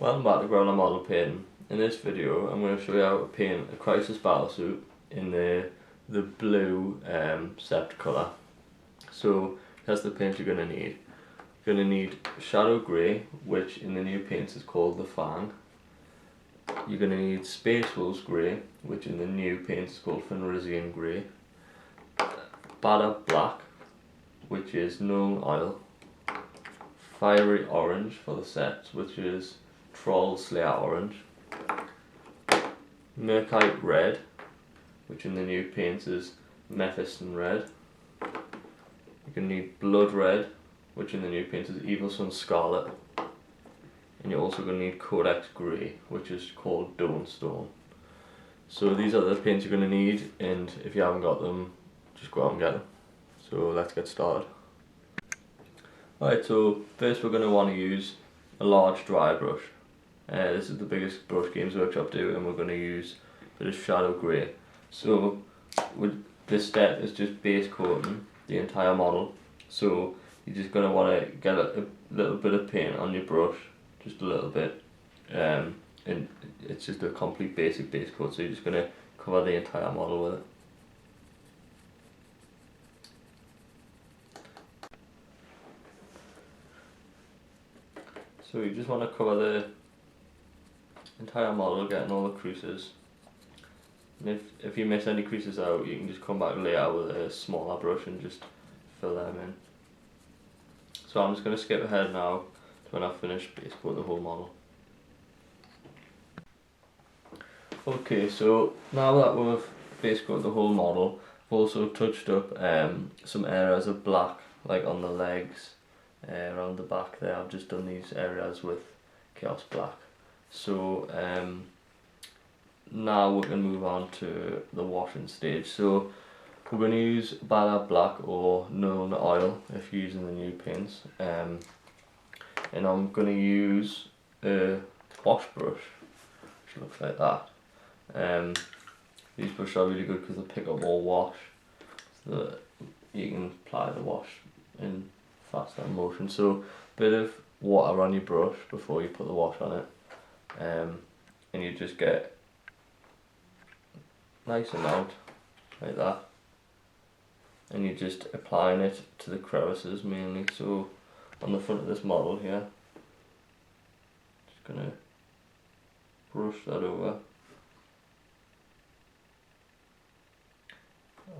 Welcome back to Growler Model Painting. In this video I'm going to show you how to paint a Crisis Battlesuit in the blue sept colour. So that's the paint you're going to need. You're going to need Shadow Grey, which in the new paints is called the Fang. You're going to need Space Wolves Grey, which in the new paints is called Fenrisian Grey. Badab Black, which is Nuln Oil. Fiery Orange for the sets, which is Troll Slayer Orange. Merkite Red, which in the new paints is Mephiston Red. You're going to need Blood Red, which in the new paints is Evil Sun Scarlet. And you're also going to need Codex Grey, which is called Dawnstone. So these are the paints you're going to need, and if you haven't got them, just go out and get them. So let's get started. Alright, so first we're going to want to use a large dry brush. This is the biggest brush Games Workshop do, and we're going to use a bit of Shadow Grey. So this step is just base coating the entire model. So you're just going to want to get a little bit of paint on your brush, just a little bit, and it's just a complete basic base coat. So you're just going to cover the entire model with it. So you just want to cover the entire model, getting all the creases. And if you miss any creases out, you can just come back later with a smaller brush and just fill them in. So I'm just going to skip ahead now to when I finish base coat the whole model. Okay, so now that we've base coated the whole model, I've also touched up some areas of black, like on the legs, around the back there. I've just done these areas with Chaos Black. So now we can move on to the washing stage. So we're going to use Badab Black or Nuln Oil if you're using the new paints, and I'm going to use a wash brush, which looks like that. These brushes are really good because they pick up more wash, so that you can apply the wash in faster motion. So a bit of water on your brush before you put the wash on it, and you just get nice amount like that, and you're just applying it to the crevices mainly. So on the front of this model here, just gonna brush that over,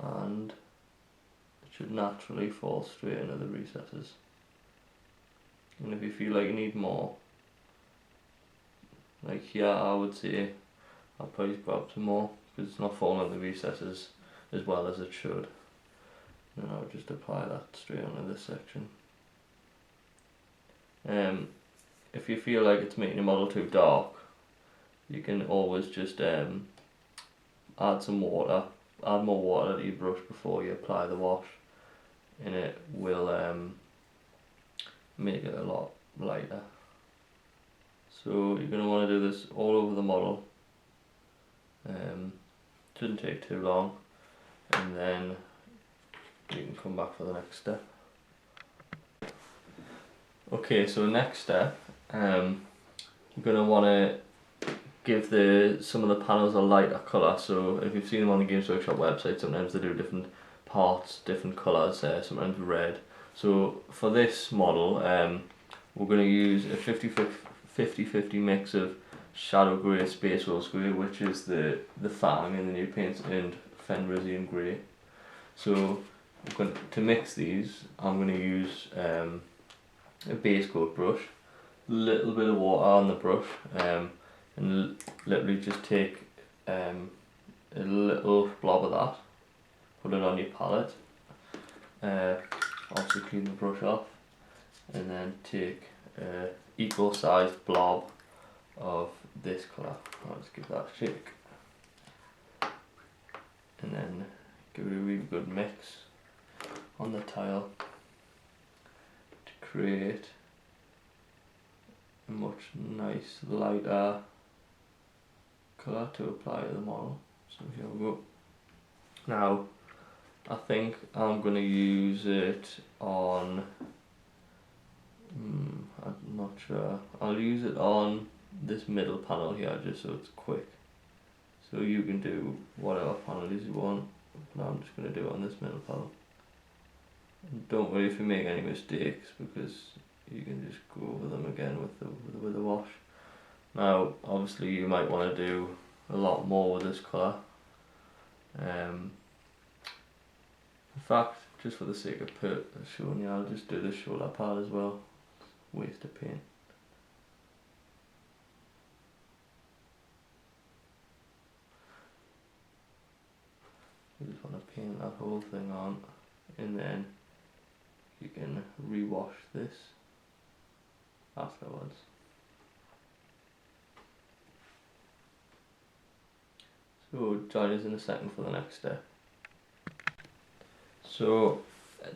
and it should naturally fall straight into the recesses. And if you feel like you need more, like here, I would say I'll probably grab some more because it's not falling in the recesses as well as it should. And I'll just apply that straight onto this section. If you feel like it's making your model too dark, you can always just add some water, add more water to your brush before you apply the wash, and it will make it a lot lighter. So you're going to want to do this all over the model. Shouldn't take too long, and then you can come back for the next step. Okay, so next step, you're going to want to give some of the panels a lighter colour. So if you've seen them on the Games Workshop website, sometimes they do different parts, different colours, sometimes red. So for this model, we're going to use a 50-50 mix of Shadow Grey, Space Wolves Grey, which is the Fang in the new paints, and Fenrisian Grey. So to mix these, I'm going to use a base coat brush, a little bit of water on the brush, and literally just take a little blob of that, put it on your palette, also clean the brush off, and then take an equal sized blob of this colour. I'll just give that a shake, and then give it a really good mix on the tile to create a much nice lighter colour to apply to the model. So here we go. Now I think I'm going to use it on, I'm not sure, I'll use it on this middle panel here just so it's quick. So you can do whatever panels you want. Now I'm just going to do it on this middle panel. And don't worry if you make any mistakes, because you can just go over them again with the wash. Now obviously you might want to do a lot more with this colour. In fact, just for the sake of showing you, I'll just do the shoulder part as well. Waste of paint. You just want to paint that whole thing on, and then you can rewash this afterwards. So join us in a second for the next step. So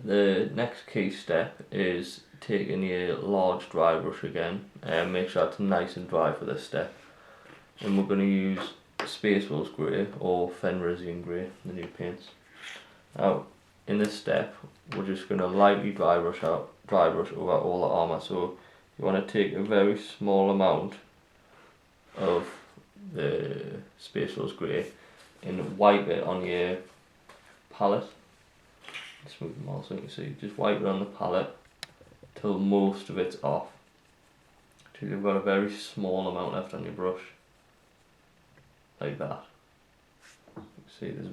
the next key step is taking a large dry brush again, and make sure it's nice and dry for this step. And we're going to use Space Wolves Grey or Fenrisian Grey, the new paints. Now in this step we're just going to lightly dry brush over all the armour. So you want to take a very small amount of the Space Wolves Grey and wipe it on your palette. Smooth them all so you can see. Just wipe it on the palette till most of it's off, till you've got a very small amount left on your brush, like that. You can see there's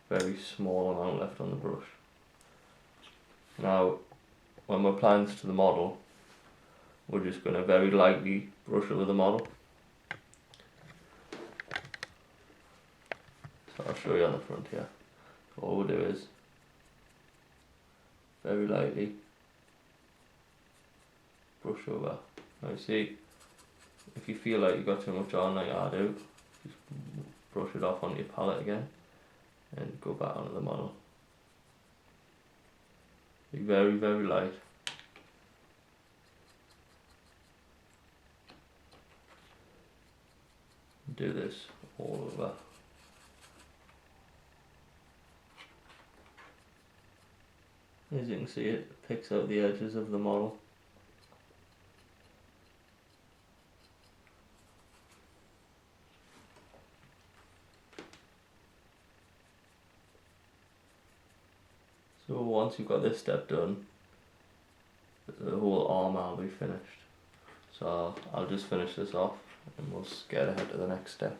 very small amount left on the brush. Now when we're applying this to the model, we're just going to very lightly brush over the model. So I'll show you on the front here. So all we'll do is very lightly brush over. Now you see, if you feel like you've got too much on, like I do, just brush it off onto your palette again and go back onto the model. Be very light. Do this all over. As you can see, it picks out the edges of the model. So once you've got this step done, the whole armour will be finished. So I'll just finish this off and we'll get ahead to the next step.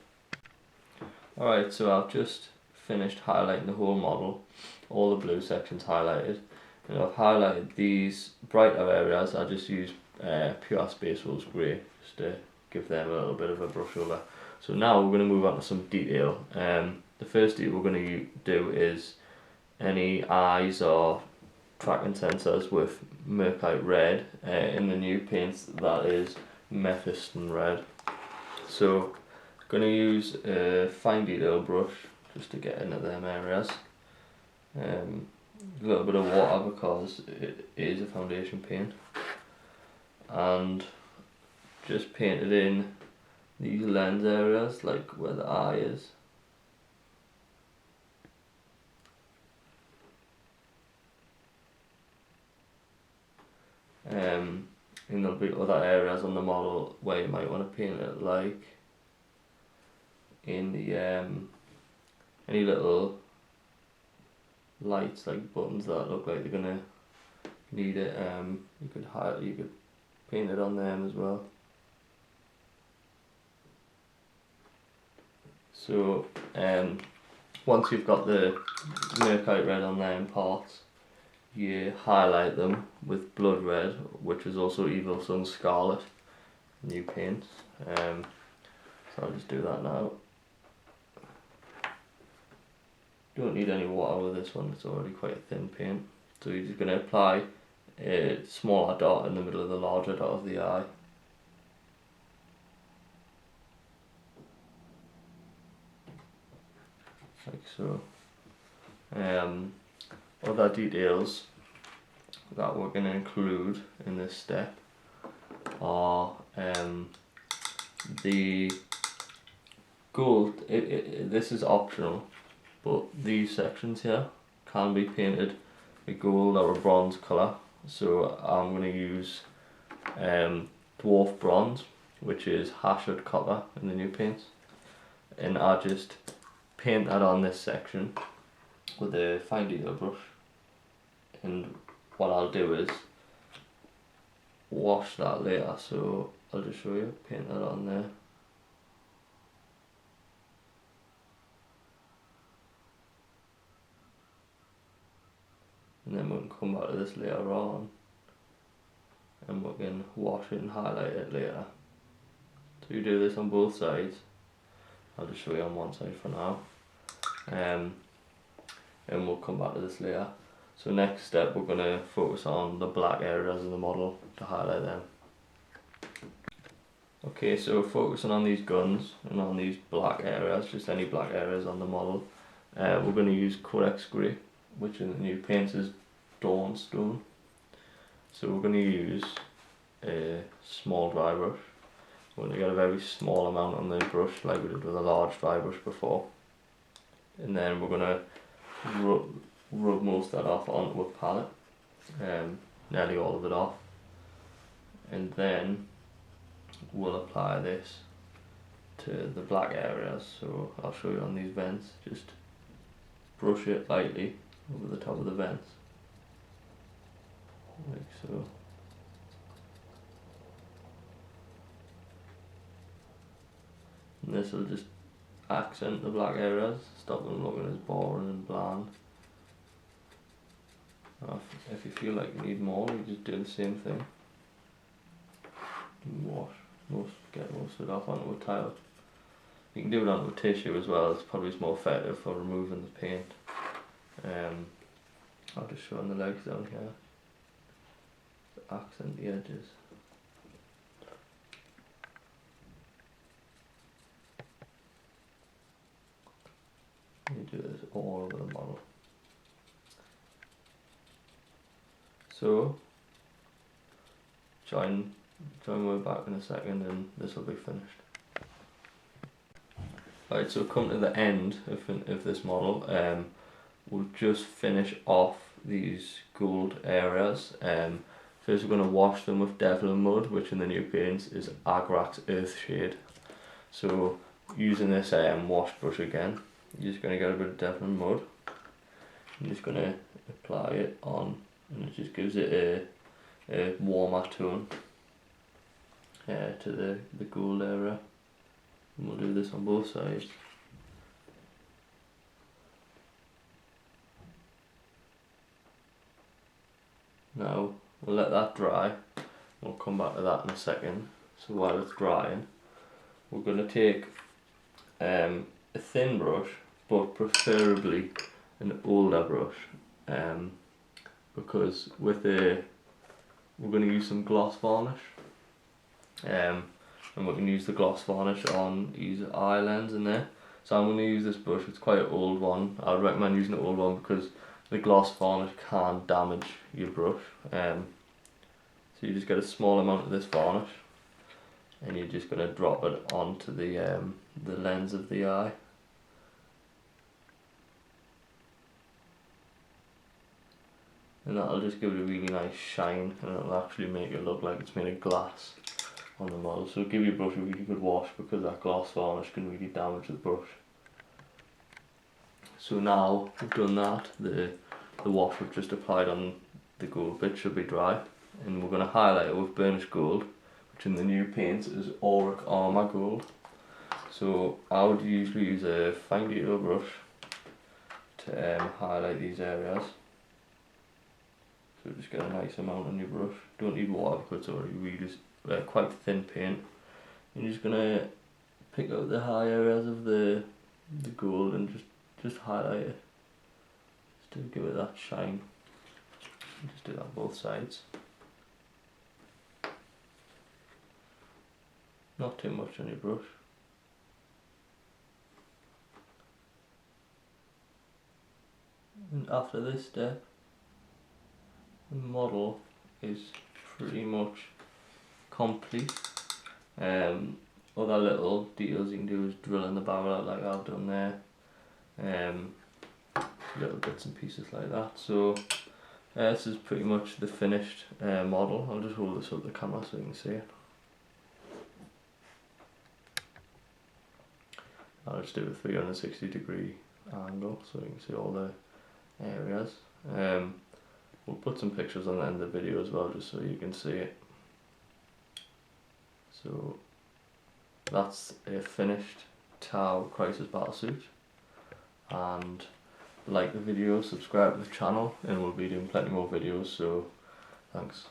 Alright, so I've just finished highlighting the whole model, all the blue sections highlighted, and I've highlighted these brighter areas. I just use pure Space Wolves Grey just to give them a little bit of a brush over. So now we're going to move on to some detail. The first detail we're going to do is any eyes or tracking sensors with Merkite Red. In the new paints, that is Mephiston Red. So I'm going to use a fine detail brush just to get into them areas. A little bit of water because it is a foundation paint, and just paint it in these lens areas, like where the eye is. And there'll be other areas on the model where you might want to paint it, like in the any little lights, like buttons that look like they're gonna need it. You could paint it on them as well. So once you've got the Merkite Red on them parts, you highlight them with Blood Red, which is also Evil Sun Scarlet, new paint. So I'll just do that now. Don't need any water with this one, it's already quite a thin paint. So you're just going to apply a smaller dot in the middle of the larger dot of the eye. Like so. Other details that we're going to include in this step are the gold. This is optional, but these sections here can be painted a gold or a bronze colour. So I'm going to use Dwarf Bronze, which is Hashut copper in the new paints, and I just paint that on this section with a fine detail brush. And what I'll do is wash that later, so I'll just show you, paint that on there. And then we can come back to this later on and we can wash it and highlight it later. So you do this on both sides. I'll just show you on one side for now. And we'll come back to this later. So next step, we're going to focus on the black areas of the model to highlight them. Okay, so focusing on these guns and on these black areas, just any black areas on the model, we're going to use Codex grey, which in the new paints is Dawnstone. So we're going to use a small dry brush. We're going to get a very small amount on the brush, like we did with a large dry brush before. And then we're going to rub most of that off onto a palette, nearly all of it off. And then we'll apply this to the black areas. So I'll show you on these vents, just brush it lightly over the top of the vents, like so. And this will just accent the black areas, stop them looking as boring and bland. If you feel like you need more, you just do the same thing. Get most of it off onto a tile. You can do it onto a tissue as well, it's probably more effective for removing the paint. I'll just show on the legs down here to accent the edges. You do this all over the model. So join way back in a second and this will be finished. Right, so come to the end of this model, we'll just finish off these gold areas. First we're going to wash them with Devlan mud, which in the new paints is Agrax Earthshade. So using this wash brush again, you're just going to get a bit of Devlan mud. I'm just going to apply it on, and it just gives it a warmer tone to the gold area. And we'll do this on both sides. Now we'll let that dry. We'll come back to that in a second. So while it's drying, we're going to take a thin brush, but preferably an older brush, because with we're going to use some gloss varnish, and we can use the gloss varnish on these eye lens in there. So I'm going to use this brush. It's quite an old one. I would recommend using an old one because the gloss varnish can damage your brush. So you just get a small amount of this varnish, and you're just going to drop it onto the lens of the eye. And that'll just give it a really nice shine, and it'll actually make it look like it's made of glass on the model. So give your brush a really good wash, because that gloss varnish can really damage the brush. So now we've done that, the wash we've just applied on the gold bit should be dry, and we're going to highlight it with burnished gold, which in the new paints is Auric Armour gold. So I would usually use a fine detail brush to highlight these areas. So just get a nice amount on your brush. Don't need water because it's already really quite thin paint. You're just gonna pick out the high areas of the gold and just highlight it, just to give it that shine. Just do that on both sides. Not too much on your brush. And after this step, the model is pretty much complete. Other little details you can do is drill in the barrel out like I've done there. Little bits and pieces like that. So this is pretty much the finished model. I'll just hold this up the camera so you can see it. I'll just do a 360-degree angle so you can see all the areas. We'll put some pictures on the end of the video as well, just so you can see it. So that's a finished Tau Crisis Battlesuit, and like the video, subscribe to the channel, and we'll be doing plenty more videos, so thanks.